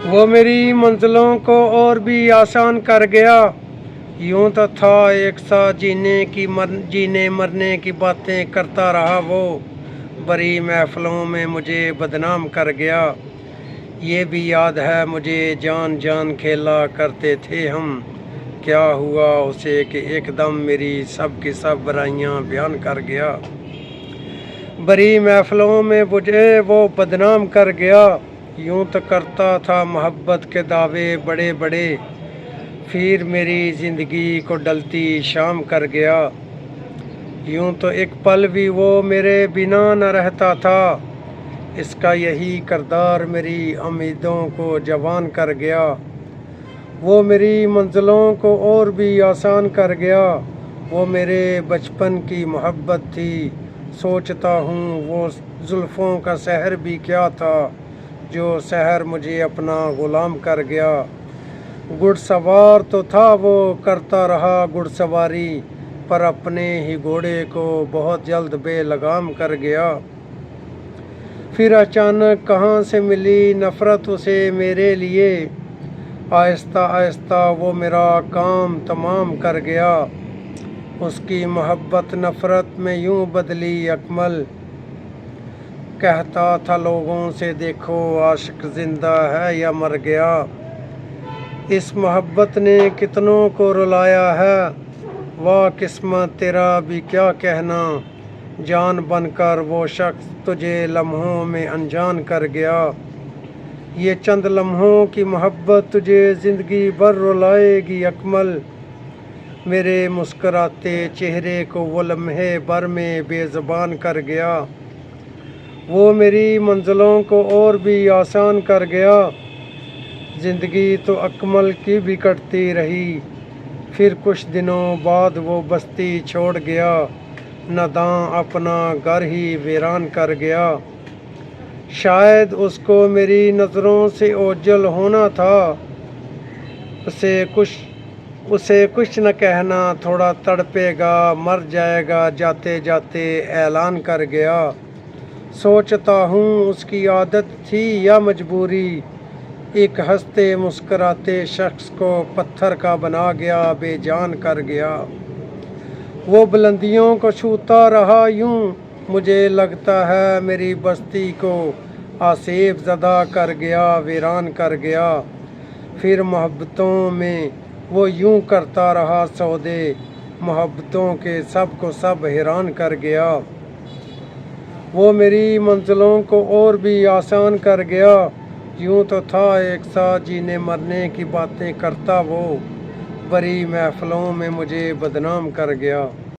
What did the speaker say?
वो मेरी मंजिलों को और भी आसान कर गया। यूं तो था एक साथ जीने मरने की बातें करता रहा वो, बड़ी महफिलों में मुझे बदनाम कर गया। ये भी याद है मुझे जान जान खेला करते थे हम, क्या हुआ उसे कि एकदम मेरी सब की सब बुराइयां बयान कर गया। बड़ी महफिलों में मुझे वो बदनाम कर गया। यूं तो करता था मोहब्बत के दावे बड़े बड़े, फिर मेरी ज़िंदगी को डलती शाम कर गया। यूं तो एक पल भी वो मेरे बिना न रहता था, इसका यही किरदार मेरी उम्मीदों को जवान कर गया। वो मेरी मंजिलों को और भी आसान कर गया। वो मेरे बचपन की मोहब्बत थी, सोचता हूँ वो जुल्फ़ों का शहर भी क्या था, जो शहर मुझे अपना ग़ुलाम कर गया। घुड़सवार तो था वो, करता रहा घुड़सवारी, पर अपने ही घोड़े को बहुत जल्द बेलगाम कर गया। फिर अचानक कहाँ से मिली नफ़रत उसे मेरे लिए, आहिस्ता आहिस्ता वो मेरा काम तमाम कर गया। उसकी मोहब्बत नफ़रत में यूं बदली अकमल, कहता था लोगों से देखो आशिक ज़िंदा है या मर गया। इस मोहब्बत ने कितनों को रुलाया है, वाह किस्मत तेरा भी क्या कहना, जान बनकर वो शख्स तुझे लम्हों में अनजान कर गया। ये चंद लम्हों की मोहब्बत तुझे ज़िंदगी भर रुलाएगी अकमल, मेरे मुस्कुराते चेहरे को वो लम्हे भर में बेज़ुबान कर गया। वो मेरी मंजिलों को और भी आसान कर गया। ज़िंदगी तो अकमल की भी कटती रही, फिर कुछ दिनों बाद वो बस्ती छोड़ गया, नादां अपना घर ही वीरान कर गया। शायद उसको मेरी नज़रों से ओझल होना था, उसे कुछ न कहना, थोड़ा तड़पेगा मर जाएगा जाते जाते ऐलान कर गया। सोचता हूँ उसकी आदत थी या मजबूरी, एक हंसते मुस्कुराते शख्स को पत्थर का बना गया, बेजान कर गया। वो बुलंदियों को छूता रहा यूं, मुझे लगता है मेरी बस्ती को आसेब ज़दा कर गया, वीरान कर गया। फिर मोहब्बतों में वो यूं करता रहा सौदे, मोहब्बतों के सब को सब हैरान कर गया। वो मेरी मंजिलों को और भी आसान कर गया। यूं तो था एक साथ जीने मरने की बातें करता वो, बड़ी महफिलों में मुझे बदनाम कर गया।